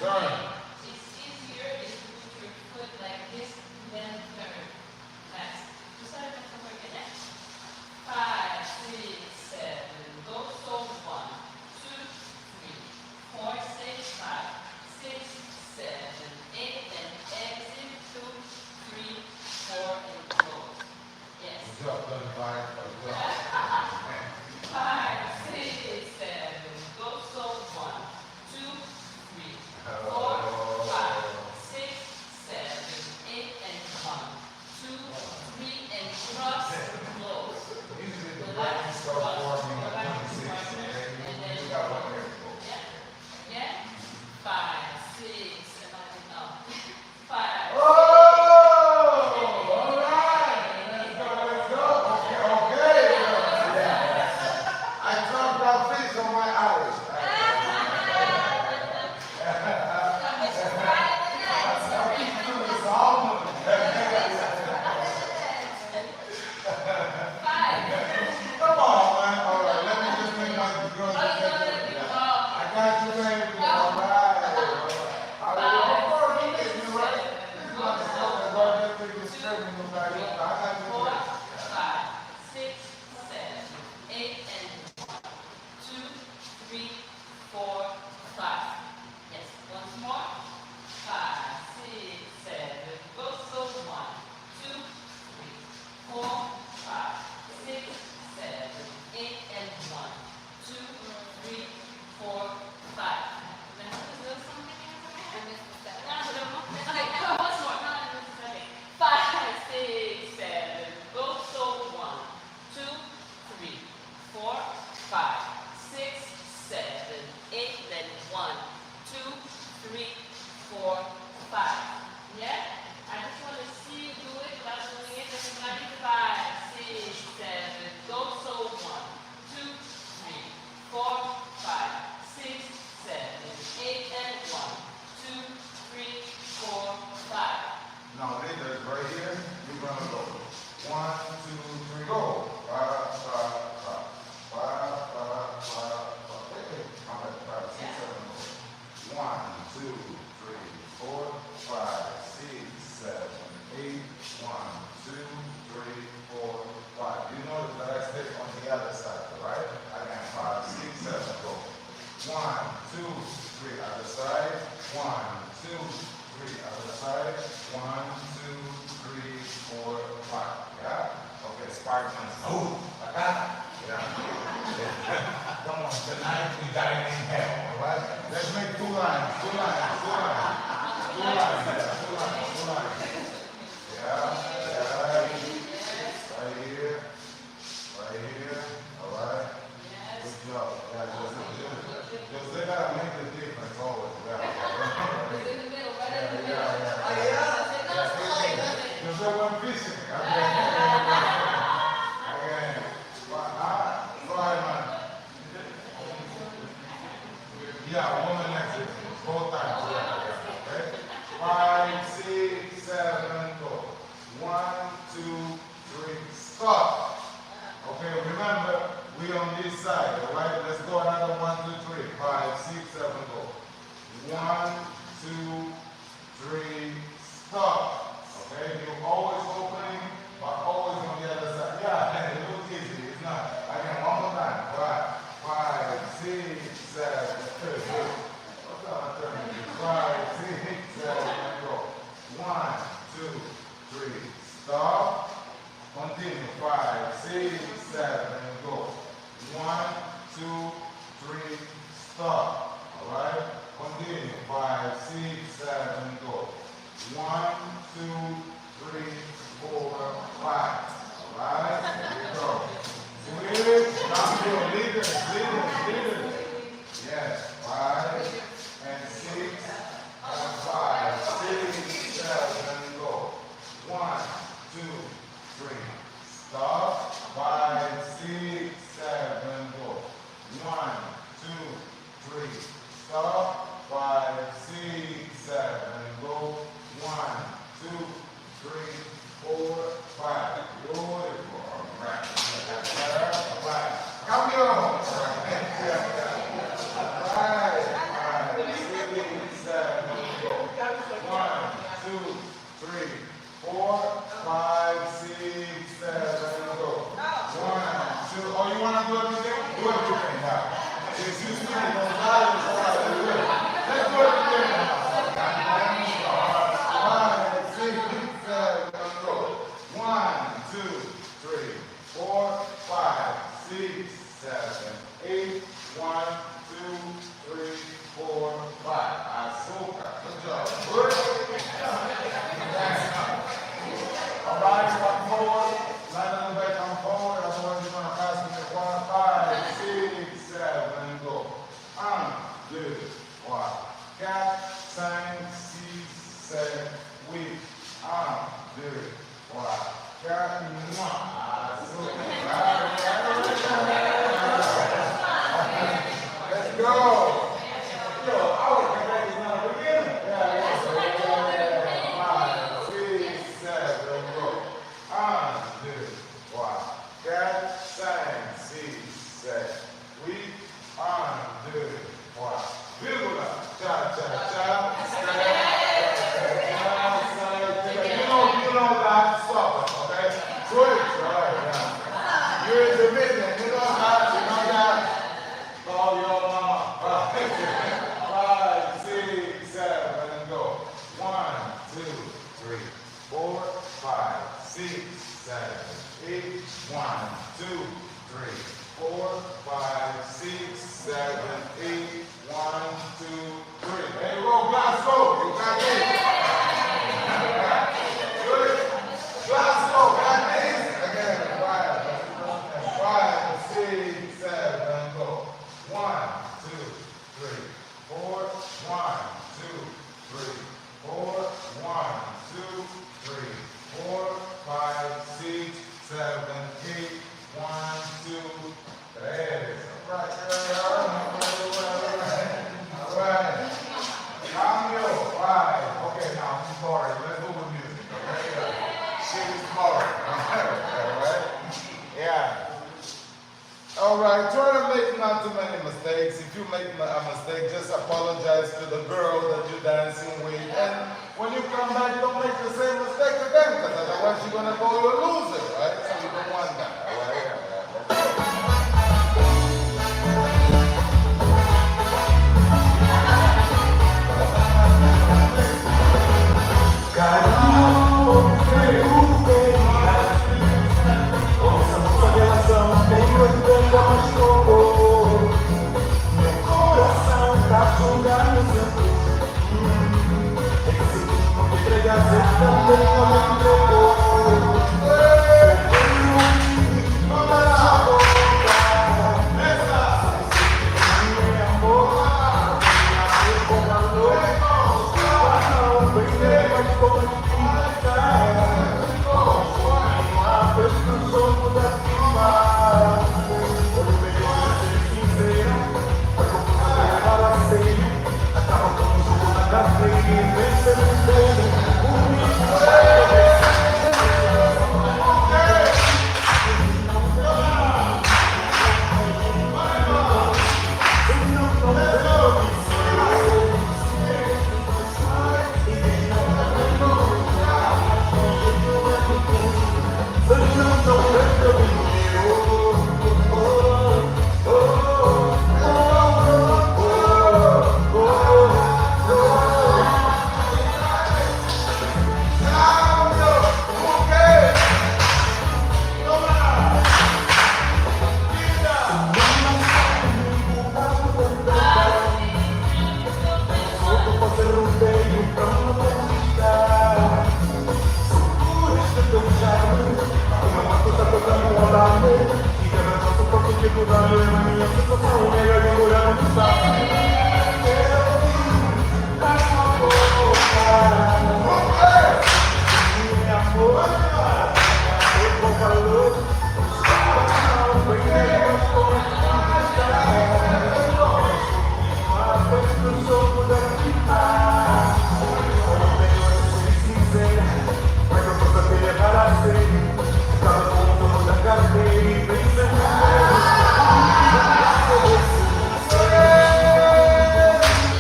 It's easier if you put your foot like this, then turn. Next. Just start it over again. 5, 6, 7. Go. So 1, 2, 3, 4, 6, 5, 6, 7, 8, and exit 2, 3, 4, and close. Yes. Good job, done 5. Good job. 5, 6, 7. Go. So 1, 2, 3, 4, 5, 6, 7, 8, and 1, 2, 3, and cross, close. Usually the brain starts forming at 26, and then you got one there. Yeah? 5, 6, imagine now. 5. Oh! All right! Let's go, let's go. Okay, okay. Yeah. I dropped that fish on my eyes. Come on, man. All right, let me just make my girls. I got you, baby. All right. Of course, you make me right. This is not the stuff that God just make you screaming nobody. I got you, 4, baby. 5, 6, 7, 8, and 2, 3, 4, 5. Yes, once more. 5, 6, 7. Go. So 1, 2, 3, 4, 5, 6, 7, 8, and 1, 2, 3, 4, 5. Now, is there something else? I missed the 7. Okay, once more. 5, 6, 7. Go. So 1, 2, 3, 4, 5, 6, 7, 8, then 1, 2, 3, 4, 5. Yeah? I just want to see you do it without doing it. Everybody, 5, 6, 7. Go. So 1, 2, 3, 4, 5, 6, 7, 8, and 1, 2, 3, 4, 5. Now, leaders, right here, you're going to go. 1, 2, 3, go. 5, 5, 5. 5, 5, 5, 5. Hey, I'm at 5, 6, 7, go. 1, 2, 3, 4, 5, 6, 7, 8. 1, 2, 3, 4, 5. You notice that I step on the other side, right? Again, 5, 6, 7, go. 1, 2, 3, other side. 1, 2, 3, other side. 1, 2, 3, 4, 5. Yeah? Okay, Spartans. Oh, I got it. Yeah. Come on, tonight we got it in hell, all right? Let's make 2 lines, 2 lines, 2 lines. 2 lines, yeah, 2 lines, 2 lines. Yeah, yeah. Right here. Right here. All right. Good job. Yeah, just they gotta make the difference always. Yeah. Just like one fishing. Okay. Again. Right, man. Yeah, woman next to you. Both times. Okay. 5, 6, 7, go. 1, 2, 3, stop. Okay, remember, we on this side, all right? Let's go another 1, 2, 3. 5, 6, 7, go. 1, 2, 3, stop. Okay, you're always opening, but always on the other side. Yeah, it looks easy. It's not. Again, one more time. 5, 6, 7, 8. What's up? 5, 6, 7, go. 1, 2, 3, stop. Continue. 5, 6, 7, go. 1, 2, 3, stop. All right. Continue. 5, 6, 7, go. 1, 2, 3, 4, 5. All right. Here we go. Switch. Now go. Leaders. Yes. 5 and 6 and 5. 6, 7, go. 1, 2, 3. Stop. 5, 6, 7, go. 1, 2, 3. Stop. 5, 6, 7, go. 1, 2, 3, 4, 5. Beautiful. All right. All right. Come here. All right. 5, 6, 7. Go. Yo, I would come back to now again. Yeah. 5, 6, 7, go. 1, 2, 3, 4, 5, 6, 7, 8, 1, 2, 3, 4. Virgula. Cha, cha, cha. You know that. Stop it, okay? Switch. All right, yeah. You're in the middle. You know that. Call your mama. 5, 6, 7, go. 1, 2, 3, 4, 5, 6, 7, 8. 1, 2, 3, 4, 5, 6, 7, 8. 1, 2, 3. There you go, Glasgow. You got this. Good. Glasgow, got this. Again, 5, 6, 7, go. 1, 2, 3, 4. 1, 2, 3, 4. 1, 2, 3, 4, 5, 6, 7, 8. 1, 2. There it is. All right, all right. Cambio. 5. Okay, now I'm sorry. Let's go with music. Okay. Shit is hard. All right. Yeah. All right, try to make not too many mistakes. If you make a mistake, just apologize to the girl that you're dancing with. And when you come back, don't make the same mistake again, because otherwise you're going to go a loser, right? So you don't want that, all right? Também